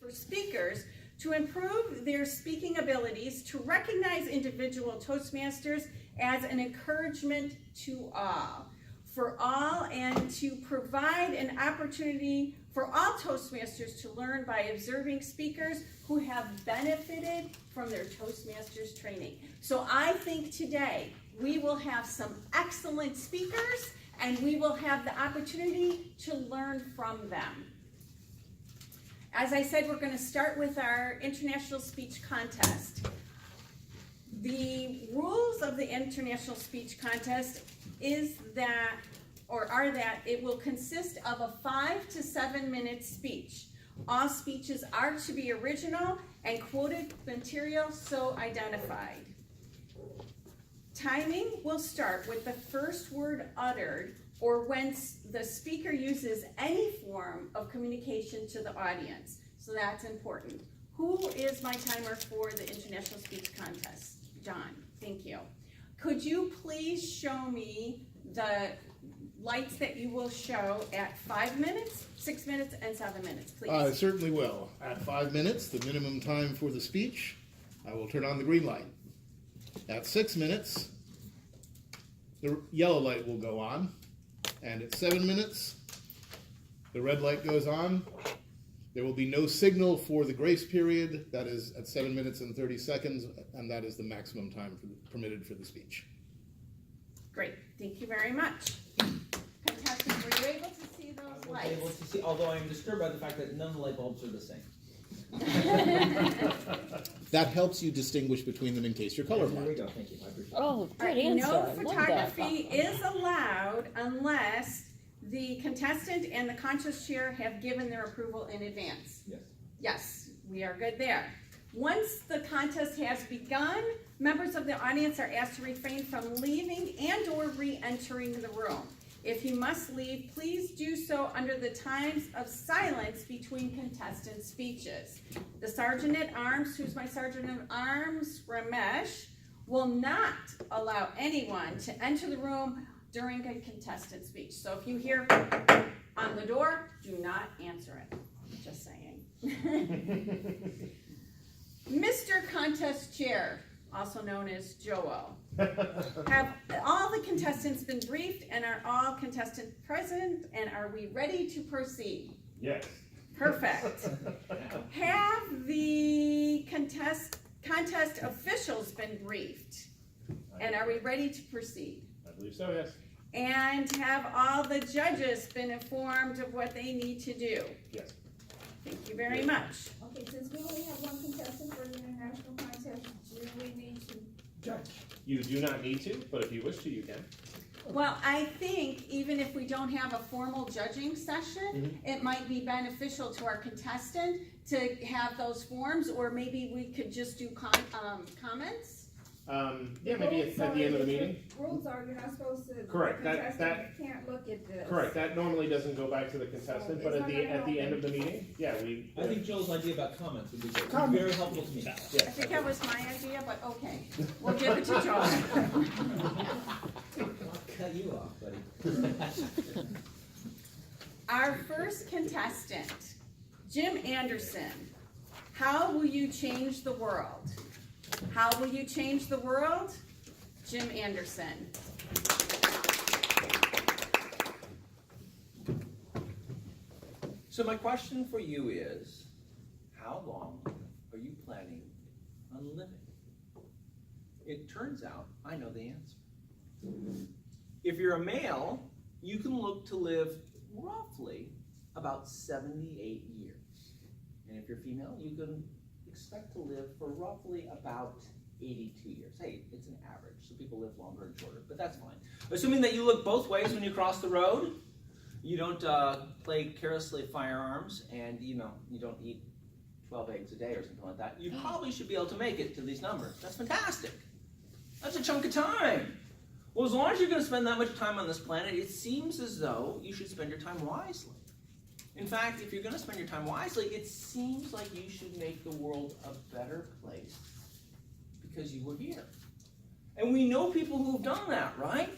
for speakers to improve their speaking abilities, to recognize individual Toastmasters as an encouragement to all, for all, and to provide an opportunity for all Toastmasters to learn by observing speakers who have benefited from their Toastmasters training. So I think today we will have some excellent speakers and we will have the opportunity to learn from them. As I said, we're going to start with our International Speech Contest. The rules of the International Speech Contest are that it will consist of a 5 to 7 minute speech. All speeches are to be original and quoted material so identified. Timing will start with the first word uttered or when the speaker uses any form of communication to the audience. So that's important. Who is my timer for the International Speech Contest? John, thank you. Could you please show me the lights that you will show at 5 minutes, 6 minutes, and 7 minutes, please? I certainly will. At 5 minutes, the minimum time for the speech, I will turn on the green light. At 6 minutes, the yellow light will go on. And at 7 minutes, the red light goes on. There will be no signal for the grace period. That is at 7 minutes and 30 seconds, and that is the maximum time permitted for the speech. Great, thank you very much. Contestants, were you able to see those I was lights? able to see, although I am disturbed by the fact that none of the light bulbs are the same. That helps you distinguish between them in case you're There we colorblind. go, thank you, I appreciate it. Oh, good answer. No I love that. photography is allowed unless the contestant and the contest chair have given their approval in advance. Yes. Yes, we are good there. Once the contest has begun, members of the audience are asked to refrain from leaving and or re-entering the room. If you must leave, please do so under the times of silence between contestant speeches. The Sergeant at Arms, who's my Sergeant at Arms, Ramesh, will not allow anyone to enter the room during a contestant speech. So if you hear on the door, do not answer it. Just saying. Mr. Contest Chair, also known as Joel, have all the contestants been briefed and are all contestants present, and are we ready to proceed? Yes. Perfect. Have the contest officials been briefed, and are we ready to proceed? I believe so, yes. And have all the judges been informed of what they need to do? Yes. Thank you very much. Okay, since we only have one contestant for the international contest, do we need to judge? You do not need to, but if you wish to, you can. Well, I think even if we don't have a formal judging session, it might be beneficial to our contestant to have those forms, or maybe we could just do comments. Yeah, maybe at the end of the meeting. Rules are you're not supposed to. Correct, the that- contestant can't look at this. Correct, that normally doesn't go back to the contestant, but at the end of the meeting, yeah, we. I think Joel's idea about comments would be good. Comment. Very helpful to me. I Yeah. think that was my idea, but okay. We'll give it to Joe. I'll cut you off, buddy. Our first contestant, Jim Anderson. How will you change the world? How will you change the world? Jim Anderson. So my question for you is, how long are you planning on living? It turns out I know the answer. If you're a male, you can look to live roughly about 78 years. And if you're female, you can expect to live for roughly about 82 years. Hey, it's an average, so people live longer and shorter, but that's fine. Assuming that you look both ways when you cross the road, you don't play carelessly firearms, and you don't eat 12 eggs a day or something like that, you probably should be able to make it to these numbers. That's fantastic. That's a chunk of time. Well, as long as you're going to spend that much time on this planet, it seems as though you should spend your time wisely. In fact, if you're going to spend your time wisely, it seems like you should make the world a better place because you were here. And we know people who've done that, right?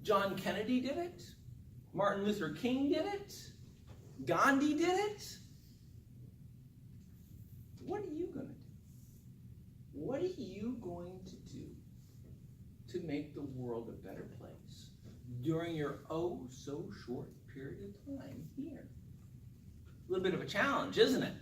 John Kennedy did it. Martin Luther King did it. Gandhi did it. what are you going to do? What are you going to do to make the world a better place during your oh so short period of time here? A little bit of a challenge, isn't it?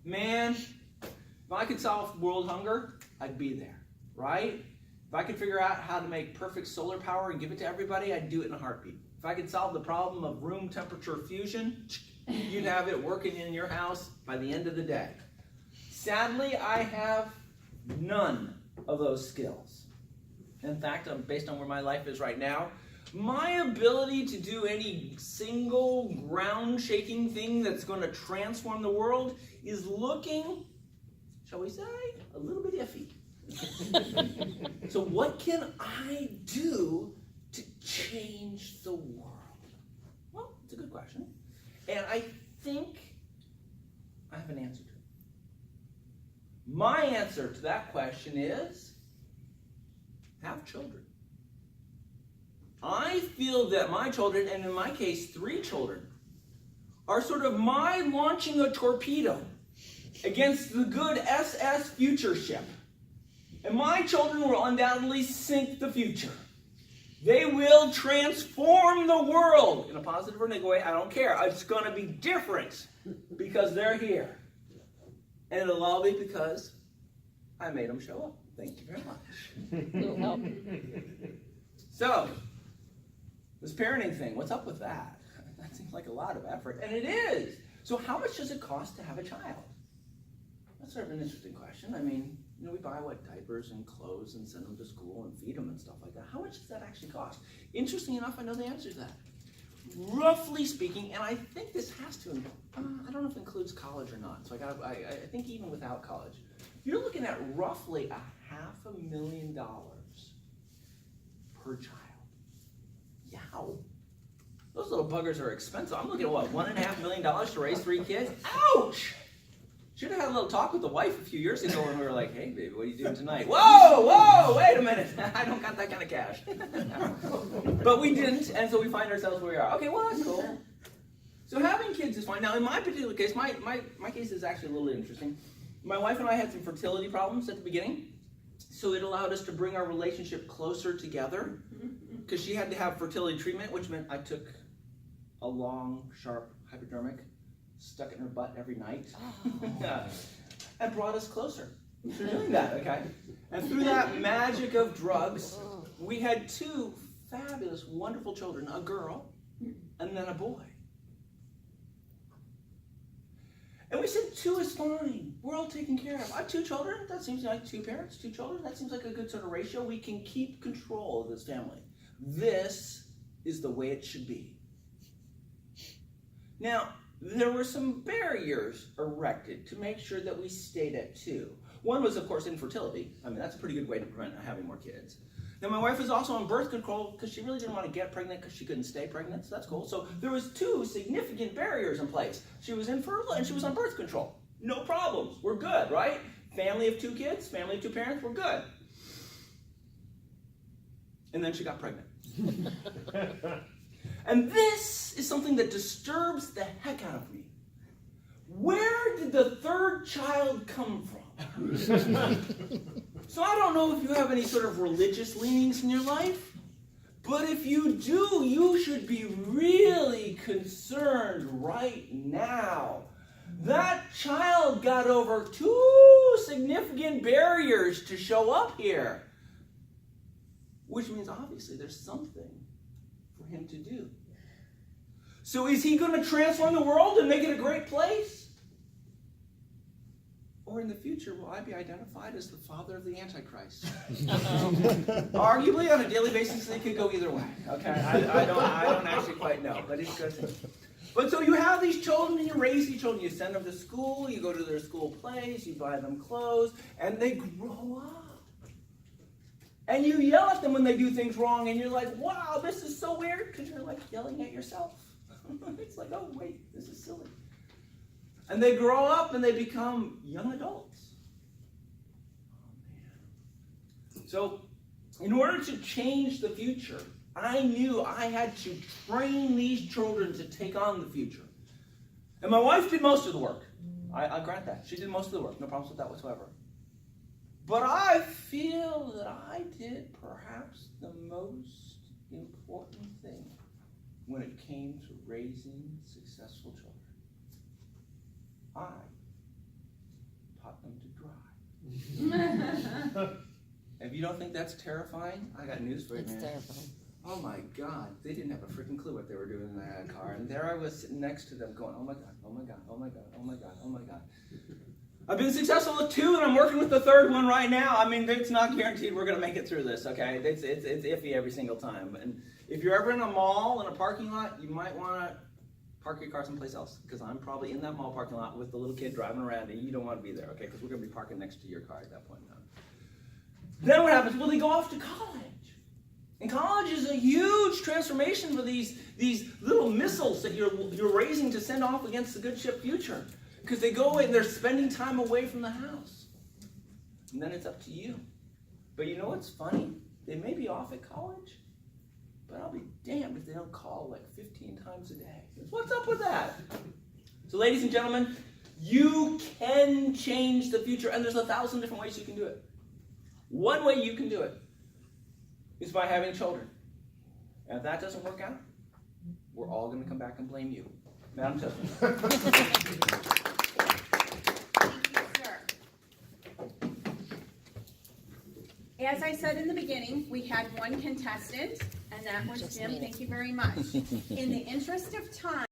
Man, if I could solve world hunger, I'd be there, right? If I could figure out how to make perfect solar power and give it to everybody, I'd do it in a heartbeat. If I could solve the problem of room temperature fusion, you'd have it working in your house by the end of the day. Sadly, I have none of those skills. In fact, based on where my life is right now, my ability to do any single ground-shaking thing that's going to transform the world is looking, shall we say, a little bit iffy. So what can I do to change the world? Well, it's a good question. And I think I have an answer to it. My answer to that question is have children. I feel that my children, and in my case 3 children, are sort of my launching a torpedo against the good SS future ship. And my children will undoubtedly sink the future. They will transform the world in a positive or negative way. I don't care. It's going to be different because they're here. And it'll all be because I made them show up. Thank you very much. Little help. So, this parenting thing, what's up with that? That seems like a lot of effort. And it is. So how much does it cost to have a child? That's sort of an interesting question. I mean, we buy diapers and clothes and send them to school and feed them and stuff like that. How much does that actually cost? Interesting enough, I know the answer to that. Roughly speaking, and I think this has to, I don't know if it includes college or not, so I think even without college, you're looking at roughly $500,000 per child. Yow. Those little buggers are expensive. I'm looking at what, $1.5 million to raise 3 kids? Ouch! Should have had a little talk with the wife a few years ago when we were like, hey, baby, what are you doing tonight? Whoa, wait a minute. I don't got that kind of cash. But we didn't, and so we find ourselves where we are. Okay, well, that's cool. So having kids is fine. Now, in my particular case, my case is actually a little interesting. My wife and I had some fertility problems at the beginning, so it allowed us to bring our relationship closer together, because she had to have fertility treatment, which meant I took a long, sharp hypodermic, stuck it in her butt every night, and brought us closer to doing that, okay? And through that magic of drugs, we had 2 fabulous, wonderful children, a girl and then a boy. And we said 2 is fine. We're all taken care of. I have 2 children. That seems like 2 parents, 2 children. That seems like a good sort of ratio. We can keep control of this family. This is the way it should be. Now, there were some barriers erected to make sure that we stayed at 2. One was, of course, infertility. I mean, that's a pretty good way to prevent having more kids. Now, my wife was also on birth control because she really didn't want to get pregnant because she couldn't stay pregnant, so that's cool. So there was 2 significant barriers in place. She was infertile and she was on birth control. No problems. We're good, right? Family of 2 kids, family of 2 parents, we're good. And then she got pregnant. And this is something that disturbs the heck out of me. Where did the 3rd child come from? So I don't know if you have any sort of religious leanings in your life, but if you do, you should be really concerned right now. That child got over 2 significant barriers to show up here, which means obviously there's something for him to do. So is he going to transform the world and make it a great place? Or in the future, will I be identified as the father of the Antichrist? Arguably, on a daily basis, they could go either way. Okay, I don't actually quite know, but it's good. But so you have these children, and you raise these children. You send them to school. You go to their school plays. You buy them clothes, and they grow up. And you yell at them when they do things wrong, and you're like, "Wow, this is so weird," because you're like yelling at yourself. It's like, "Oh wait, this is silly." And they grow up and they become young adults. Oh, man. So, in order to change the future, I knew I had to train these children to take on the future. And my wife did most of the work. I grant that. She did most of the work. No problems with that whatsoever. But I feel that I did perhaps the most important thing when it came to raising successful children. I taught them to drive. If you don't think that's terrifying, I got news for you, man. It's terrifying. Oh my God, they didn't have a freaking clue what they were doing in that car. And there I was sitting next to them going, oh my God, oh my God, oh my God, oh my God, oh my God. I've been successful with 2 and I'm working with the 3rd one right now. I mean, it's not guaranteed we're gonna make it through this, okay? It's iffy every single time. And if you're ever in a mall, in a parking lot, you might wanna park your car someplace else, because I'm probably in that mall parking lot with the little kid driving around and you don't wanna be there, okay? Because we're gonna be parking next to your car at that point in time. Then what happens? Well, they go off to college. And college is a huge transformation for these little missiles that you're raising to send off against the good ship future. Because they go away and they're spending time away from the house. And then it's up to you. But you know what's funny? They may be off at college, but I'll be damned if they don't call like 15 times a day. What's up with that? So ladies and gentlemen, you can change the future, and there's 1,000 different ways you can do it. One way you can do it is by having children. And if that doesn't work out, we're all going to come back and blame you. Madam Toastmaster. Thank you, sir. As I said in the beginning, we had one contestant, and that was Just Jim. made it. Thank you very much. In the interest of time,